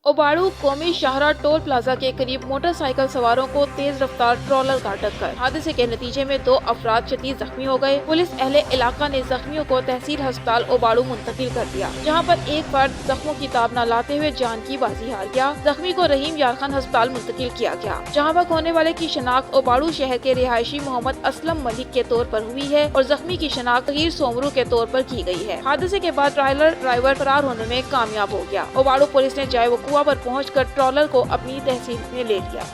ओबाड़ू कौमी शाहरा toll plaza के करीब मोटरसाइकिल सवारों को तेज रफ्तार ट्रॉलर का टक्कर। हादसे के नतीजे में 2 अफराद शदीद जख्मी हो गए। पुलिस अहले इलाका ने जख्मियों को तहसील अस्पताल ओबाड़ू मुंतकिल कर दिया, जहां पर एक फर्द जख्मों की ताब न लाते हुए जान की बाजी हार गया। जख्मी को रहीम यार खान अस्पताल मुंतकिल किया गया, जहाँ पर होने वाले की शनाख्त ओबाड़ू शहर के रिहायशी मोहम्मद असलम मलिक के तौर पर हुई है और जख्मी की शनाख्त तगीर सोमरू के तौर पर की गई है। हादसे के बाद ट्रायलर ड्राइवर फरार होने में कामयाब हो गया। ओबाड़ू पुलिस ने जाए वकुआ पर पहुंचकर ट्रॉलर को अपनी तहसील में ले लिया।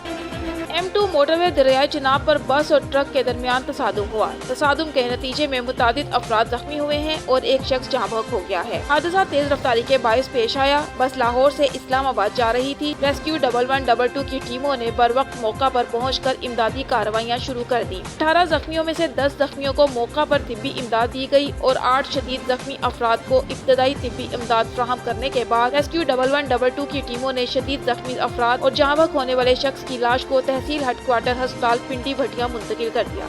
M2 मोटरवे दरियाए चिनाब पर बस और ट्रक के दरमियान तसादुम हुआ। तसादुम के नतीजे में मुतादिद अफराद जख्मी हुए हैं और एक शख्स जहाँ बहक हो गया है। हादसा तेज रफ्तारी के बायस पेश आया। बस लाहौर से इस्लामाबाद जा रही थी। रेस्क्यू 1122 की टीमों ने बर वक्त मौका पर पहुंचकर इमदादी कार्रवाइयाँ शुरू कर दी। 18 जख्मियों में से 10 जख्मियों को मौका पर तिब्बी इमदाद दी गई और 8 शदीद जख्मी अफराद को इब्तदाई तिब्बी इमदाद फ्राहम करने के बाद रेस्क्यू 1122 की टीमों ने शदीद जख्मी अफराद और जहाँ बहक होने वाले शख्स की लाश को तहसील हेडक्वार्टर अस्पताल पिंडी भटिया मुंतकिल कर दिया।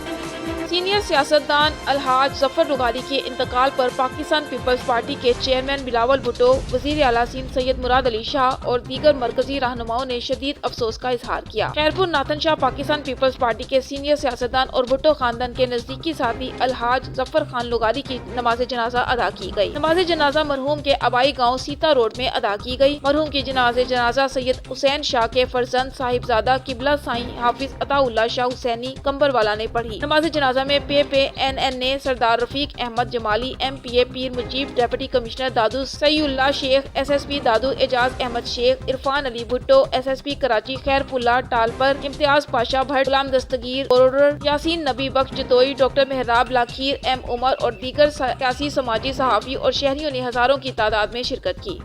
सीनियर सियासतदान अलहाज जफर रुगारी के इंतकाल पर पाकिस्तान पीपल्स पार्टी के चेयरमैन बिलावल भुट्टो, वजीर आला सिंध सैयद मुराद अली शाह और दीगर मरकजी रहनुमाओं ने शदीद अफसोस का इजहार किया। खैरपुर नाथन शाह पाकिस्तान पीपल्स पार्टी के सीनियर सियासतदान और भुट्टो खानदान के नजदीकी साथी अलहाज जफर खान रुगारी की नमाज जनाजा अदा की गई। नमाज जनाजा मरहूम के आबाई गाँव सीता रोड में अदा की गई। मरहूम की जनाजा सैयद हुसैन शाह के फरजंद साहिबजादा किबला साईं हाफिज अताउल्लाह शाह हुसैनी कंबरवाला ने पढ़ी। नमाज जनाजा में PPNN सरदार रफीक अहमद जमाली, MPA पीर मुजीब, डिप्टी कमिश्नर दादू सईउल्लाह शेख, SSP दादू एजाज अहमद शेख, इरफान अली भुट्टो, SSP कराची खैरपुल्ला टालपर, इम्तियाज पाशा भट्ट, गुलाम दस्तगीर बोरर, यासीन नबी बख्श जतोई, डॉक्टर मेहराब लाखीर, M उमर और दीगर सियासी समाजी सहाफ़ी और शहरियों ने हजारों की तादाद में शिरकत की।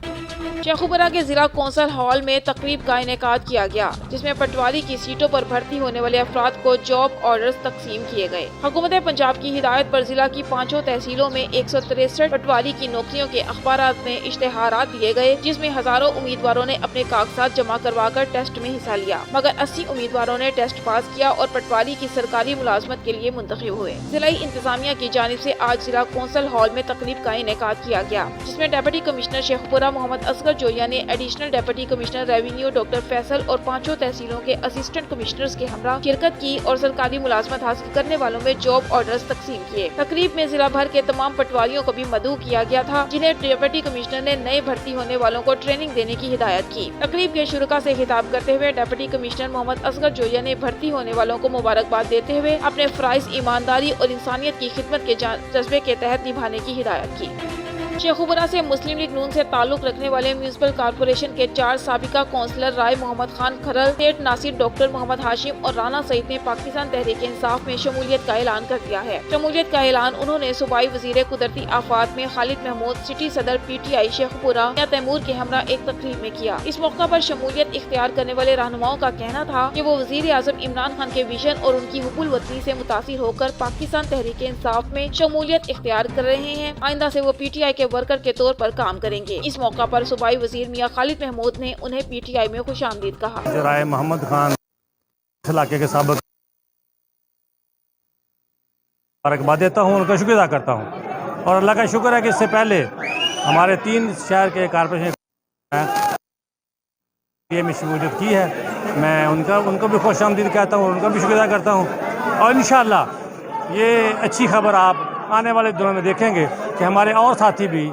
शेखुपुरा के जिला कौंसल हॉल में तकरीब का इनेकाद किया गया, जिसमें पटवारी की सीटों पर भर्ती होने वाले अफराद को जॉब ऑर्डर्स तकसीम किए गए। हुकूमत पंजाब की हिदायत पर जिला की 5 तहसीलों में 163 पटवारी की नौकरियों के अखबारात में इश्तेहारात दिए गए, जिसमें हजारों उम्मीदवारों ने अपने कागजात जमा करवाकर टेस्ट में हिस्सा लिया, मगर 80 उम्मीदवारों ने टेस्ट पास किया और पटवारी की सरकारी मुलाजमत के लिए मुंतखब हुए। जिलाई इंतजामिया की जानिब से आज जिला कौंसल हॉल में तकरीब का इनेकाद किया गया, जिसमें डिप्टी कमिश्नर शेखपुरा मोहम्मद असगर जोया ने additional deputy commissioner revenue doctor Faisal और 5 तहसीलों के असिस्टेंट कमिश्नर्स के हमरा शिरकत की और सरकारी मुलाजमत हासिल करने वालों में जॉब ऑर्डर्स तकसीम किए। तकरीब में जिला भर के तमाम पटवारियों को भी मदऊ किया गया था, जिन्हें डिप्टी कमिश्नर ने नए भर्ती होने वालों को ट्रेनिंग देने की हिदायत की। तकरीब के शुरुका से खिताब करते हुए डिप्टी कमिश्नर मोहम्मद असगर जोया ने भर्ती होने वालों को मुबारकबाद देते हुए अपने फराइज ईमानदारी और इंसानियत की खिदमत के जज्बे के तहत निभाने की हिदायत की। शेखुपुरा से मुस्लिम लीग नून से ताल्लुक रखने वाले म्यूनिसिपल कॉर्पोरेशन के 4 साबिका काउंसलर राय मोहम्मद खान खरल, सेठ नासिर, डॉक्टर मोहम्मद हाशिम और राना सईद ने पाकिस्तान तहरीक इंसाफ में शमूलियत का ऐलान कर दिया है। शमूलियत का ऐलान उन्होंने सूबाई वजीर कुदरती आफात में खालिद महमूद, सिटी सदर PTI शेखुपुरा या तैमूर के हमरा एक तकरीब में किया। इस मौका पर शमूलियत इख्तियार करने वाले रहनुमाओं का कहना था कि वो वजीर आजम इमरान खान के विजन और उनकी हुब्बुल वतनी से मुतासिर होकर पाकिस्तान तहरीक इंसाफ में शमूलियत इख्तियार कर रहे हैं। आइंदा से वो PTI के वर्कर के तौर पर काम करेंगे। इस मौका पर सूबाई वजीर मियां खालिद महमूद ने उन्हें PTI में खुशामदीद कहा। राय मोहम्मद खान इलाके के साबिक मुबारकबाद देता हूँ, उनका शुक्रिया अदा करता हूँ और अल्लाह का शुक्र है कि इससे पहले हमारे 3 शहर के कारपोरेशन में शमूलियत की है। मैं उनको भी खुशामदीद कहता हूँ, उनका भी शुक्रिया अदा करता हूँ और इंशाअल्लाह ये अच्छी खबर आप आने वाले दिनों में देखेंगे कि हमारे और साथी भी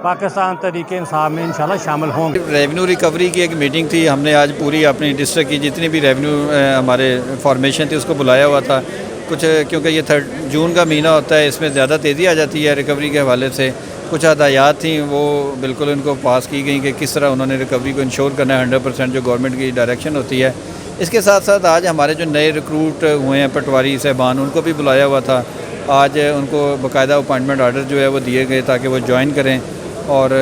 पाकिस्तान तहरीके इंसाफ में इंशाल्लाह शामिल होंगे। रेवेन्यू रिकवरी की एक मीटिंग थी, हमने आज पूरी अपनी डिस्ट्रिक्ट की जितनी भी रेवेन्यू हमारे फॉर्मेशन थी उसको बुलाया हुआ था। कुछ क्योंकि ये 3 जून का महीना होता है, इसमें ज़्यादा तेज़ी आ जाती है रिकवरी के हवाले से। कुछ हदायत थी वो बिल्कुल उनको पास की गई कि किस तरह उन्होंने रिकवरी को इंश्योर करना है 100% जो गवर्नमेंट की डायरेक्शन होती है। इसके साथ साथ आज हमारे जो नए रिक्रूट हुए हैं पटवारी साहबान, उनको भी बुलाया हुआ था। आज उनको बाकायदा अपॉइंटमेंट आर्डर जो है वो दिए गए ताकि वो ज्वाइन करें और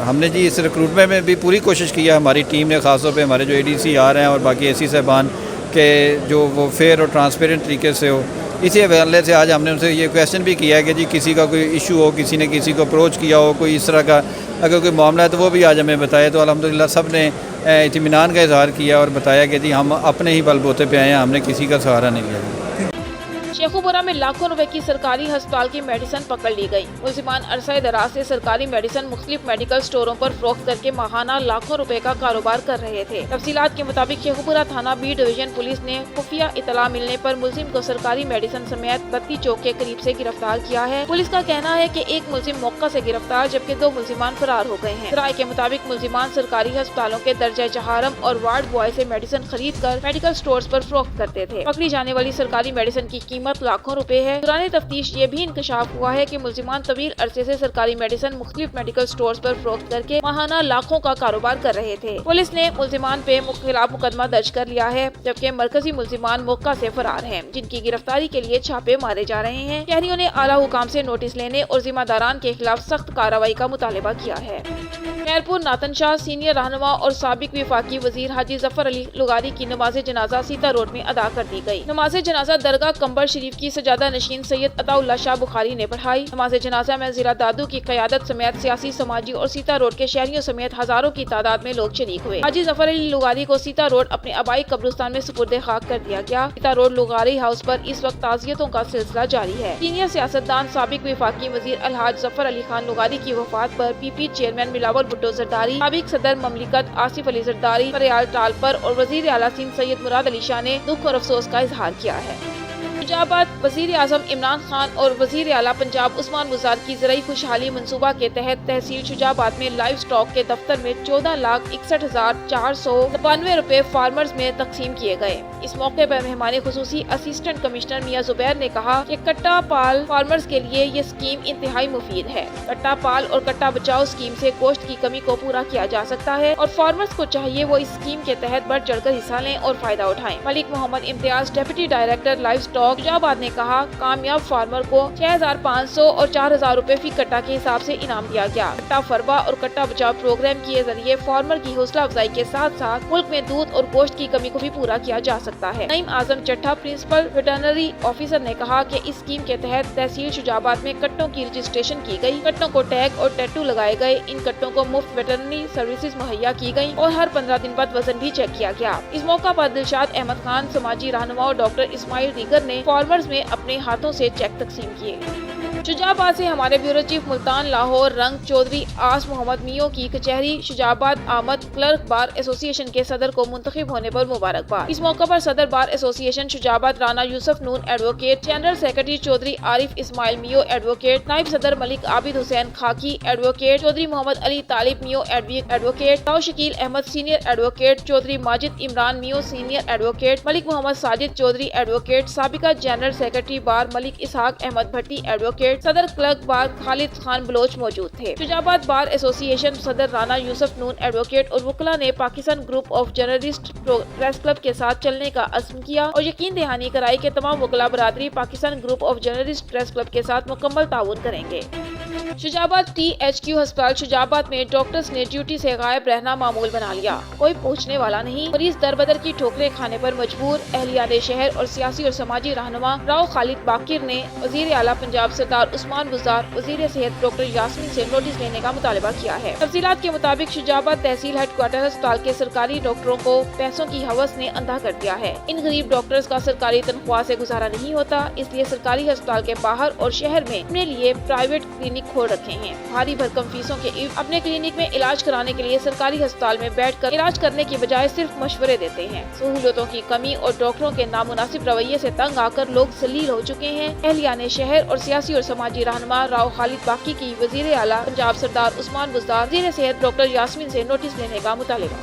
हमने जी इस रिक्रूटमेंट में भी पूरी कोशिश की है हमारी टीम ने, ख़ासतौर पे हमारे जो ADC आ रहे हैं और बाकी AC साहबान के जो वो फेयर और ट्रांसपेरेंट तरीके से हो। इसी हवाले से आज हमने उनसे ये क्वेश्चन भी किया है कि जी किसी का कोई इशू हो, किसी ने किसी को अप्रोच किया हो कोई इस तरह का अगर कोई मामला है तो वो भी आज हमें बताए। तो अल्हम्दुलिल्लाह सब ने इत्मीनान का इजहार किया और बताया कि जी हम अपने ही बलबूते पे आए हैं, हमने किसी का सहारा नहीं लिया। शेखुपुरा में लाखों रुपए की सरकारी अस्पताल की मेडिसिन पकड़ ली गई। मुलजिमान अरसा दराज से सरकारी मेडिसिन मुख्तलिफ मेडिकल स्टोरों पर फरोख्त करके माहाना लाखों रुपए का कारोबार कर रहे थे। तफसीलात के मुताबिक शेखुपुरा थाना बी डिवीजन पुलिस ने खुफिया इतला मिलने पर मुलजिम को सरकारी मेडिसिन समेत बत्ती चौक के करीब से गिरफ्तार किया है। पुलिस का कहना है कि एक मुलजिम मौका से गिरफ्तार जबकि 2 मुलजिमान फरार हो गए हैं। राय के मुताबिक मुलजिमान सरकारी अस्पतालों के दर्जा चहारम और वार्ड बॉय से मेडिसिन खरीद कर मेडिकल स्टोर्स पर फरोख्त करते थे। पकड़ी जाने वाली सरकारी मेडिसिन की कीमत लाखों रुपए है। दौरान तफ्तीश ये भी इंकशाफ हुआ है कि मुलजिमान तवील अरसे से सरकारी मेडिसिन मुख्तलिफ मेडिकल स्टोर्स पर फरोख्त करके माहाना लाखों का कारोबार कर रहे थे। पुलिस ने मुलजिमान पे खिलाफ मुकदमा दर्ज कर लिया है जबकि मरकजी मुलजिमान मौका से फरार हैं, जिनकी गिरफ्तारी के लिए छापे मारे जा रहे हैं। शहरियों ने आला हुकाम से नोटिस लेने और जिम्मेदारान के खिलाफ सख्त कार्रवाई का मुतालबा किया है। खैरपुर नातन शाह सीनियर रहनुमा और साबिक विफाकी वजीर हाजी जफर अली लुगारी की नमाज जनाजा सीता रोड में अदा कर दी गई। नमाज जनाजा दरगाह कंबर शरीफ की सजादा नशीन सैयद अताउल्लाह शाह बुखारी ने पढ़ाई। नमाज जनाजा में जिला दादू की क़यादत समेत सियासी, समाजी और सीता रोड के शहरियों समेत हजारों की तादाद में लोग शरीक हुए। हाजी जफर अली लुगारी को सीता रोड अपने आबाई कब्रिस्तान में सुपुर्द खाक कर दिया गया। सीता रोड लुगारी हाउस पर इस वक्त ताज़ियतों का सिलसिला जारी है। सीनियर सियासतदान साबिक विफाकी वजीर अलहाज जफर अली खान लुगारी की वफात पर पीपी चेयरमैन बिलावल भुट्टो जरदारी, साबिक सदर ममलिकत आसिफ अली जरदारी, फरियाल टालपर और वजीर आला सिंध सैयद मुराद अली शाह ने दुख और अफसोस का इजहार किया है। शुजाबाद वजीर आजम इमरान खान और वजीर आला पंजाब उस्मान बुज़दार की ज़राई खुशहाली मंसूबा के तहत तहसील शुजाबाद में लाइव स्टॉक के दफ्तर में 14,61,492 रुपए फार्मर्स में तकसीम किए गए। इस मौके पर मेहमान खुसूसी असिस्टेंट कमिश्नर मियां जुबैर ने कहा कि कट्टा पाल फार्मर्स के लिए ये स्कीम इंतहाई मुफीद है। कट्टा पाल और कट्टा बचाओ स्कीम से गोश्त की कमी को पूरा किया जा सकता है और फार्मर्स को चाहिए वो इस स्कीम के तहत बढ़ चढ़कर हिस्सा लें और फायदा उठाएं। Malik Mohammad Imtiaz deputy director livestock Shujabad ने कहा, कामयाब फार्मर को 6,500 और 4,000 रुपए फी कट्टा के हिसाब से इनाम दिया गया। कट्टा फरवा और कट्टा बचाव प्रोग्राम के जरिए फार्मर की हौसला अफजाई के साथ साथ मुल्क में दूध और गोश्त की कमी को भी पूरा किया जा सकता है। नईम आजम चट्ठा प्रिंसिपल वेटरनरी ऑफिसर ने कहा कि इस स्कीम के तहत तहसील शुजाबाद में कट्टों की रजिस्ट्रेशन की गई, कट्टों को टैग और टैटू लगाए गए, इन कट्टों को मुफ्त वेटरनरी सर्विसेज मुहैया की गयी और हर 15 दिन बाद वजन भी चेक किया गया। इस मौका पर दिलशाद अहमद खान, समाजी रहनुमा और डॉक्टर इस्माइल दीगर ने फार्मर्स में अपने हाथों से चेक तकसीम किए। शुजाबाद से हमारे ब्यूरो चीफ मुल्तान लाहौर रंग चौधरी आस मोहम्मद मियो की कचहरी शुजाबाद आमद क्लर्क बार एसोसिएशन के सदर को मुंतखब होने पर मुबारकबाद। इस मौका पर सदर bar association Shujabad Rana Yousuf Noon advocate, general secretary Chaudhry Arif Ismail Meo advocate, नाइब सदर Malik Abid Hussain Khaki advocate, Chaudhry Muhammad Ali Talib Meo advocate, Tau Shakeel Ahmed senior advocate, Chaudhry Majid Imran Meo senior advocate, Malik Muhammad Sajid Chaudhry advocate, साबिका general secretary bar Malik Ishaq Ahmed Bhatti advocate, सदर क्लर्क बार खालिद खान बलोच मौजूद थे। शुजाबाद बार एसोसिएशन सदर राना यूसुफ नून एडवोकेट और वकला ने Pakistan group of journalist press club के साथ चलने का अज़्म किया और यकीन दहानी कराई कि तमाम वकला बरादरी Pakistan group of journalist press club के साथ मुकम्मल ताउन करेंगे। शुजाबाद THQ अस्पताल शुजाबाद में डॉक्टर्स ने ड्यूटी से गायब रहना मामूल बना लिया। कोई पूछने वाला नहीं, मरीज दर बदर की ठोकरें खाने पर मजबूर। एहलियाने शहर और सियासी और समाजी रहनुमा राव खालिद बाकिर ने वजीर आला पंजाब सरदार उस्मान बुज़दार, वजीर सेहत डॉक्टर यास्मीन से नोटिस लेने का मुतालबा किया है। तफसीलात के मुताबिक शुजाबाद तहसील हेडक्वार्टर अस्पताल के सरकारी डॉक्टरों को पैसों की हवस ने अंधा कर दिया है। इन गरीब डॉक्टर्स का सरकारी तनख्वाह से गुजारा नहीं होता, इसलिए सरकारी अस्पताल के बाहर और शहर में अपने लिए प्राइवेट क्लिनिक खोल रखे हैं। भारी भरकम फीसों के अपने क्लिनिक में इलाज कराने के लिए सरकारी अस्पताल में बैठकर इलाज करने की बजाय सिर्फ मशवरे देते हैं। सहूलतों की कमी और डॉक्टरों के नामुनासिब रवैये से तंग आकर लोग जलील हो चुके हैं। एहलियाने शहर और सियासी और समाजी रहनुमा राव खालिद बाकी की वजीर आला पंजाब सरदार उस्मान बुज़दार, वजीर सेहत डॉक्टर यास्मीन से नोटिस लेने का मुतालबा।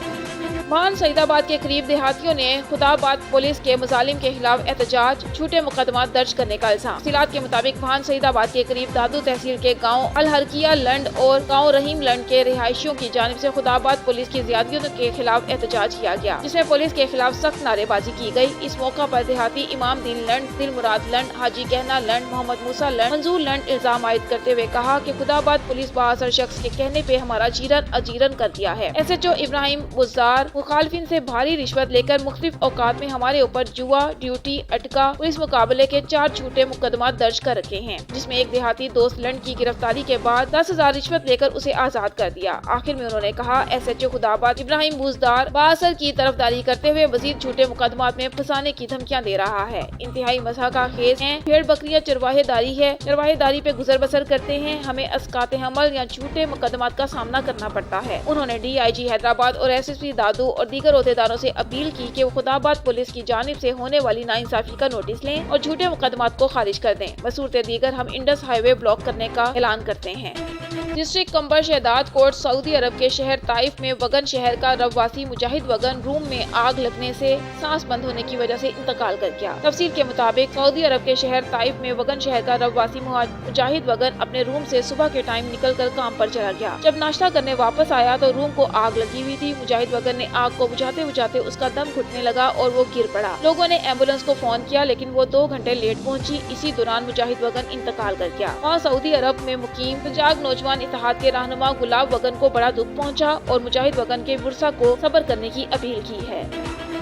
भान सईदाबाद के करीब देहातियों ने खुदाबाद पुलिस के मुजालिम के खिलाफ एहतजाज, झूठे मुकदमा दर्ज करने का इल्जाम। तफसीलात के मुताबिक भान सईदाबाद के करीब दादू तहसील के गाँव अलहरकिया लंड और गाँव रहीम लंड के रिहायशियों की जानिब से खुदाबाद पुलिस की ज्यादतियों के खिलाफ एहतजाज किया गया, जिसमें पुलिस के खिलाफ सख्त नारेबाजी की गयी। इस मौका पर देहाती इमाम दीन लंड, दिल मुराद लंड, हाजी कहना लंड, मोहम्मद मूसा लंड, मंजूर लंड इल्जाम आयद करते हुए कहा कि खुदाबाद पुलिस बासर शख्स के कहने पे हमारा जीरन अजीरन कर दिया है। SHO इब्राहिम बुज़दार, मुखालिफिन से भारी रिश्वत लेकर मुख्तलिफ औकात में हमारे ऊपर जुआ, ड्यूटी, अटका, पुलिस मुकाबले के 4 झूठे मुकदमा दर्ज कर रखे हैं, जिसमें एक देहाती दोस्त लंड की गिरफ्तारी के बाद 10,000 रिश्वत लेकर उसे आजाद कर दिया। आखिर में उन्होंने कहा, SHO खुदाबाद इब्राहिम बूजदार बासर की तरफदारी करते हुए मजीद झूठे मुकदमात में फंसाने की धमकियां दे रहा है। इंतहाई मजह का खेज है, भेड़ बकरियां चरवाहेदारी है, चरवाहेदारी पे गुजर बसर करते हैं, हमें अस्कात हमल या झूठे मुकदमात का सामना करना पड़ता है। उन्होंने DIG हैदराबाद और SSP दादू और दीगर अहदेदारों से अपील की कि वो खुदाबाद पुलिस की जानिब से होने वाली नाइंसाफी का नोटिस लें और झूठे मुकदमात को खारिज कर दें। बसूरत दीगर हम इंडस हाईवे ब्लॉक करने का ऐलान करते हैं। डिस्ट्रिक्ट कंबर शहदाद कोर्ट सऊदी अरब के शहर ताइफ में वगन शहर का रवासी मुजाहिद वगन रूम में आग लगने से सांस बंद होने की वजह से इंतकाल कर गया। तफसील के मुताबिक सऊदी अरब के शहर ताइफ में वगन शहर का रवासी मुजाहिद वगन अपने रूम से सुबह के टाइम निकलकर काम पर चला गया। जब नाश्ता करने वापस आया तो रूम को आग लगी हुई थी। मुजाहिद वगन ने आग को बुझाते बुझाते उसका दम घुटने लगा और वो गिर पड़ा। लोगों ने एम्बुलेंस को फोन किया, लेकिन वो 2 घंटे लेट पहुंची। इसी दौरान मुजाहिद वगन इंतकाल कर गया। वहाँ सऊदी अरब में मुकीम सजाग नौजवान इत्तेहाद के रहनुमा गुलाब वगन को बड़ा दुख पहुंचा और मुजाहिद वगन के वर्सा को सब्र करने की अपील की है।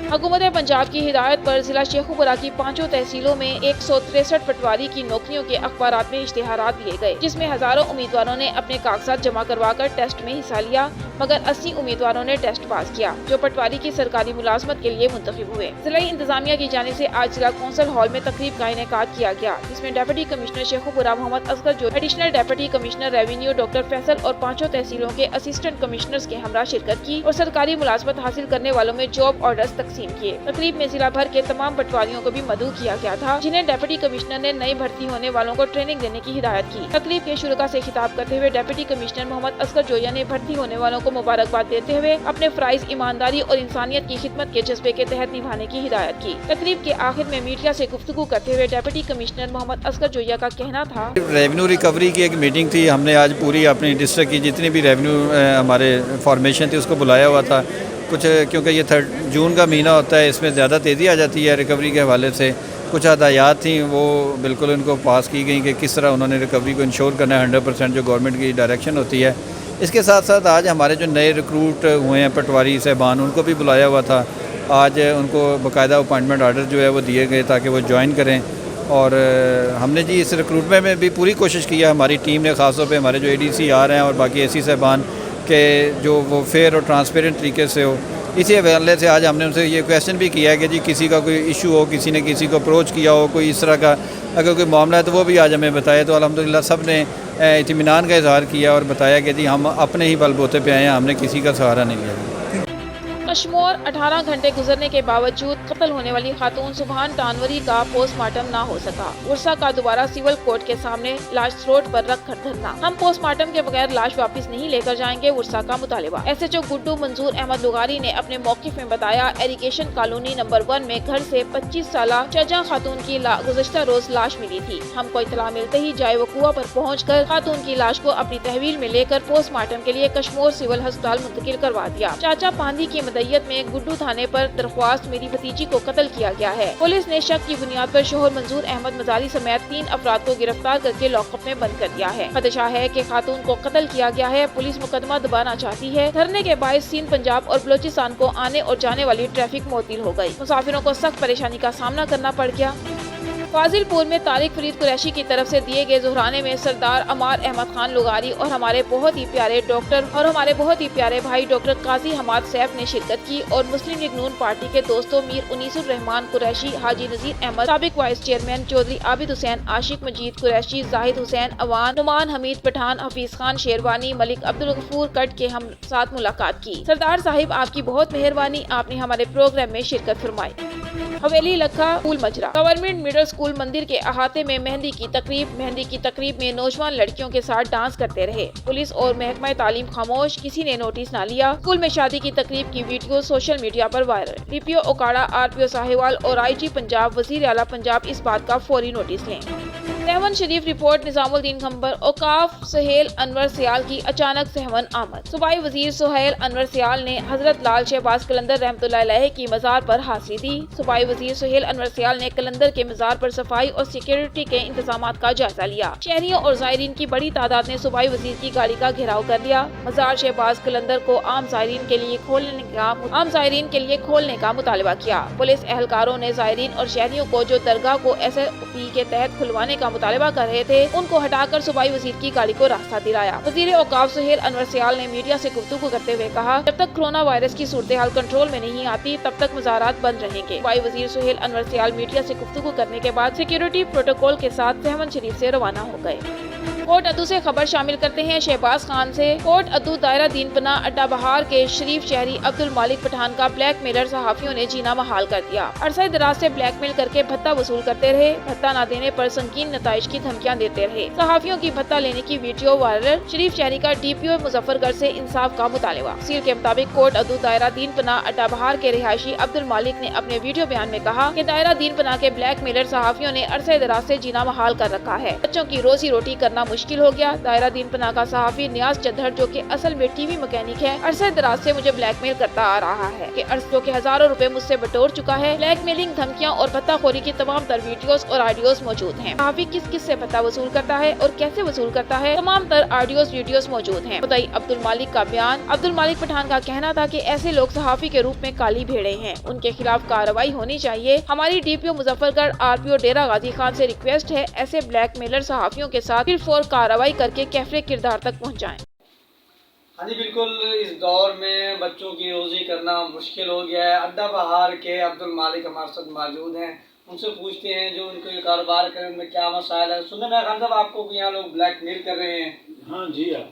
हुकूमत पंजाब की हिदायत पर जिला शेखुपुरा की 5 तहसीलों में 163 पटवारी की नौकरियों के अखबारात में इश्तिहारात दिए गए, जिसमें हजारों उम्मीदवारों ने अपने कागजात जमा करवाकर टेस्ट में हिस्सा लिया, मगर 80 उम्मीदवारों ने टेस्ट पास किया, जो पटवारी की सरकारी मुलाजमत के लिए मुंतखब हुए। जिला इंतजामिया की जानिब से आज जिला कौंसल हॉल में तकरीब का इनेकाद किया गया, जिसमें डिप्टी कमिश्नर शेखुपुरा मोहम्मद असगर जो additional deputy commissioner revenue doctor Faisal और 5 तहसीलों के असिस्टेंट कमिश्नर्स के हमरा शिरकत की और सरकारी मुलाजमत हासिल करने वालों में जॉब ऑर्डर्स तकसीम किए। तकरीब में जिला भर के तमाम पटवारियों को भी मदऊ किया गया था, जिन्हें डिप्टी कमिश्नर ने नई भर्ती होने वालों को ट्रेनिंग देने की हिदायत की। तकरीब के शुरुआत से खिताब करते हुए डिप्टी कमिश्नर मोहम्मद असगर जोया ने भर्ती होने वालों को मुबारकबाद देते हुए अपने फराइज ईमानदारी और इंसानियत की खिदमत के जज्बे के तहत निभाने की हिदायत की। तकरीब के आखिर में मीडिया से गुफ्तगू करते हुए डिप्टी कमिश्नर मोहम्मद असगर जोया का कहना था, रेवेन्यू रिकवरी की एक मीटिंग थी, हमने आज पूरी अपनी डिस्ट्रिक्ट की जितनी भी रेवेन्यू हमारे फॉर्मेशन थी उसको बुलाया हुआ था। कुछ क्योंकि ये 3 जून का महीना होता है, इसमें ज़्यादा तेज़ी आ जाती है रिकवरी के हवाले से। कुछ हदायत थी वो बिल्कुल उनको पास की गई कि किस तरह उन्होंने रिकवरी को इंश्योर करना है 100% जो गवर्नमेंट की डायरेक्शन होती है। इसके साथ साथ आज हमारे जो नए रिक्रूट हुए हैं पटवारी साहबान, उनको भी बुलाया हुआ था। आज उनको बाकायदा अपॉइंटमेंट आर्डर जो है वो दिए गए ताकि वो ज्वाइन करें। और हमने जी इस रिक्रूटमेंट में भी पूरी कोशिश की है हमारी टीम ने, ख़ासतौर पे हमारे जो ADC आ रहे हैं और बाकी AC साहबान के जो वो फेयर और ट्रांसपेरेंट तरीके से हो। इसी हवाले से आज हमने उनसे ये क्वेश्चन भी किया है कि जी किसी का कोई इशू हो, किसी ने किसी को अप्रोच किया हो, कोई इस तरह का अगर कोई मामला है तो वो भी आज हमें बताए। तो अल्हम्दुलिल्लाह सब ने इत्मीनान का इजहार किया और बताया कि जी हम अपने ही बलबूते पे आए हैं, हमने किसी का सहारा नहीं लिया। कश्मोर 18 घंटे गुजरने के बावजूद कत्ल होने वाली खातून सुबहान टानवरी का पोस्टमार्टम ना हो सका। उर्सा का दोबारा सिविल कोर्ट के सामने लाश रोड पर रख कर धरना। हम पोस्टमार्टम के बगैर लाश वापस नहीं लेकर जाएंगे, उर्सा का मुतालिबा। SHO गुड्डू मंजूर अहमद लुगारी ने अपने मौकिफ में बताया, एरिगेशन कॉलोनी नंबर 1 में घर से 25 साला चजा खातून की गुज़श्ता रोज लाश मिली थी। हमको इतला मिलते ही जाए वकुआ पर पहुँचकर खातून की लाश को अपनी तहवील में लेकर पोस्टमार्टम के लिए कश्मोर सिविल अस्पताल मुंतकिल करवा दिया। चाचा पांधी की में गुड्डू थाने पर दरख्वास्त, मेरी भतीजी को कत्ल किया गया है। पुलिस ने शक की बुनियाद पर शोहर मंजूर अहमद मजारी समेत 3 अफराद को गिरफ्तार करके लॉकअप में बंद कर दिया है। खदशा है कि खातून को कत्ल किया गया है। पुलिस मुकदमा दबाना चाहती है। धरने के बायस सिंध, पंजाब और बलोचिस्तान को आने और जाने वाली ट्रैफिक मुअत्तल हो गई। मुसाफिरों को सख्त परेशानी का सामना करना पड़ गया। फाजिलपुर में तारिक फरीद कुरैशी की तरफ से दिए गए ज़ुहराने में सरदार अमार अहमद खान लुगारी और हमारे बहुत ही प्यारे भाई डॉक्टर काजी हमाद सैफ ने शिरकत की और मुस्लिम लीग नून पार्टी के दोस्तों मीर उनीसुर रहमान कुरैशी, हाजी नजीर अहमद, साबिक वाइस चेयरमैन चौधरी आबिद हुसैन, आशिक मजीद कुरैशी, जाहिद हुसैन अवान, नुमान हमीद पठान, हफीज खान शेरवानी, मलिक अब्दुल गफूर कट के हम साथ मुलाकात की। सरदार साहिब आपकी बहुत मेहरबानी, आपने हमारे प्रोग्राम में शिरकत फरमाई। हवेली लखा फूल मजरा गवर्नमेंट मिडिल स्कूल मंदिर के अहाते में मेहंदी की तकरीब में नौजवान लड़कियों के साथ डांस करते रहे। पुलिस और महकमा तालीम खामोश, किसी ने नोटिस न लिया। स्कूल में शादी की तकरीब की वीडियो सोशल मीडिया पर viral. DPO Okara, RPO Sahiwal और IG पंजाब, वजीर आला पंजाब इस बात का फौरी नोटिस लें। सहवन शरीफ रिपोर्ट निजामुद्दीन खंबर औकाफ सुहेल अनवर सियाल की अचानक सहवन आमद। सूबाई वजीर सुहेल अनवर सियाल ने हजरत लाल शहबाज कलंदर रहमतुल्लाह अलैह की मज़ार पर हाजिरी दी। सूबाई वजीर सुहेल अनवर सियाल ने कलंदर के मज़ार पर सफाई और सिक्योरिटी के इंतजामात का जायजा लिया। शहरियों और ज़ायरीन की बड़ी तादाद ने सूबाई वजीर की गाड़ी का घेराव कर लिया। मज़ार शहबाज कलंदर को आम ज़ायरीन के लिए खोलने का मुतालबा किया। पुलिस एहलकारों ने ज़ायरीन और शहरियों को जो दरगाह को SOP के तहत खुलवाने का मुतालबा कर रहे थे उनको हटाकर सूबाई वजीर की गाड़ी को रास्ता दिलाया। वजीर औकाफ सुहेल अनवर सियाल ने मीडिया से गुफ्तगू करते हुए कहा, जब तक कोरोना वायरस की सूरत हाल कंट्रोल में नहीं आती तब तक मज़ारात बंद रहेंगे। सूबाई वजीर सुहेल अनवर सियाल मीडिया से गुफ्तगू करने के बाद सिक्योरिटी प्रोटोकॉल के साथ सहवन शरीफ से रवाना हो गए। कोट अद्दू से खबर शामिल करते हैं शहबाज खान से। कोट अद्दू दायरा दीन पना अड्डा बहार के शरीफ शहरी अब्दुल मालिक पठान का ब्लैकमेलर सहाफियों ने जीना महाल कर दिया। अरसे दराज से ब्लैकमेल करके भत्ता वसूल करते रहे। भत्ता न देने पर संगीन नताइज की धमकियां देते रहे। सहाफियों की भत्ता लेने की वीडियो वायरल। शरीफ शहरी का DPO मुजफ्फरगढ़ से इंसाफ का मुतालबा। तफसील के मुताबिक कोट अद्दू दायरा दीन पना अड्डा बहार के रिहायशी अब्दुल मालिक ने अपने वीडियो बयान में कहा कि दायरा दीन पना के ब्लैकमेलर सहाफियों ने अरसे दराज से जीना महाल कर रखा है। बच्चों की रोजी रोटी करना मुश्किल हो गया। दायरा दीन पना का सहाफी नियाज चद्दर जो कि असल में TV मैकेनिक है, अरसे दराज से मुझे ब्लैकमेल करता आ रहा है कि जो कि हजारों रुपए मुझसे बटोर चुका है। ब्लैकमेलिंग, धमकियां और भत्ताखोरी की तमाम तर वीडियोस और ऑडियोस मौजूद हैं। सहाफी किस किस से भत्ता वसूल करता है और कैसे वसूल करता है, तमाम तर ऑडियोस वीडियोस मौजूद हैं। बताई अब्दुल मालिक का बयान। अब्दुल मालिक पठान का कहना था कि ऐसे लोग सहाफी के रूप में काली भेड़े हैं, उनके खिलाफ कार्रवाई होनी चाहिए। हमारी DPO मुजफ्फरगढ़ RPO डेरा गाजी खान से रिक्वेस्ट है, ऐसे ब्लैकमेलर सहाफियों के साथ फिर कार्रवाई करके कैफरे किरदार तक पहुँचाएं। हाँ जी बिल्कुल, इस दौर में बच्चों की रोज़ी करना मुश्किल हो गया है। अड्डा बहार के अब्दुल मालिक हमारे साथ मौजूद हैं, उनसे पूछते हैं जो उनके कारोबार करें उनमें क्या मसाइल है। सुनने में खान साहब आपको यहाँ लोग ब्लैकमेल कर रहे हैं। हाँ जी हाँ,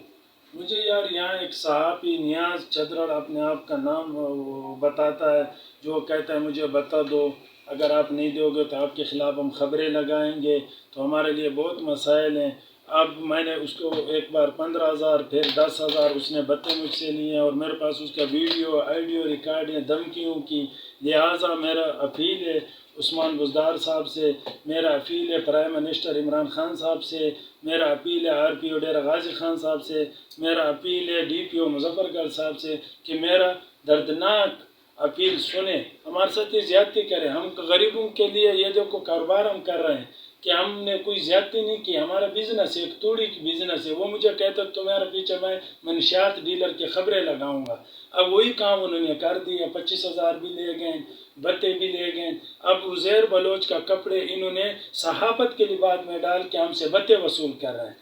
मुझे यार यहाँ एक सहाफ़ी नियाज चद्दर अपने आप का नाम वो बताता है, जो कहता है मुझे बता दो, अगर आप नहीं दोगे तो आपके ख़िलाफ़ हम खबरें लगाएंगे, तो हमारे लिए बहुत मसाइल हैं। अब मैंने उसको एक बार 15,000 फिर 10,000 उसने भत्ते मुझसे लिए और मेरे पास उसका वीडियो ऑडियो रिकॉर्ड है धमकियों की। लिहाजा मेरा अपील है उस्मान बुज़दार साहब से, मेरा अपील है प्राइम मिनिस्टर इमरान खान साहब से, मेरा अपील है RPO डेरा गाजी खान साहब से, मेरा अपील है DPO मुजफ्फरगढ़ साहब से कि मेरा दर्दनाक अपील सुने, हमारे साथ ये ज़्यादती करें। हम गरीबों के लिए ये जो कारोबार हम कर रहे हैं कि हमने कोई ज़्यादती नहीं की। हमारा बिज़नेस है, एक तूड़ी की बिज़नेस है। वो मुझे कहता तुम्हारे पीछे मैं मनशियात डीलर की खबरें लगाऊंगा। अब वही काम उन्होंने कर दिया, 25,000 भी ले गए, भत्ते भी ले गए। अब उज़ैर बलोच का कपड़े इन्होंने सहाफत के लिबास में डाल के हमसे भत्ते वसूल कर रहे हैं।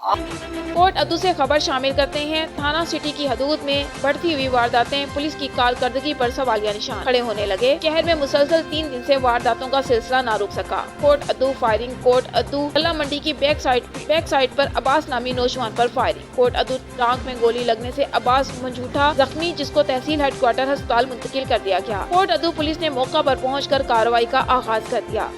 कोट अद्दू से खबर शामिल करते हैं। थाना सिटी की हदूद में बढ़ती हुई वारदातें पुलिस की कारकर्दगी पर सवालिया निशान खड़े होने लगे। शहर में मुसलसल 3 दिन से वारदातों का सिलसिला ना रुक सका। कोट अद्दू फायरिंग। कोट अद्दू गल्ला मंडी की बैक साइड पर अब्बास नामी नौजवान पर फायरिंग। कोट अद्दू टांग में गोली लगने से अब्बास मंझूठा जख्मी, जिसको तहसील हेडक्वार्टर अस्पताल मुंतकिल कर दिया गया। कोट अद्दू पुलिस ने मौका पर पहुँच कर कार्रवाई का आगाज कर दिया।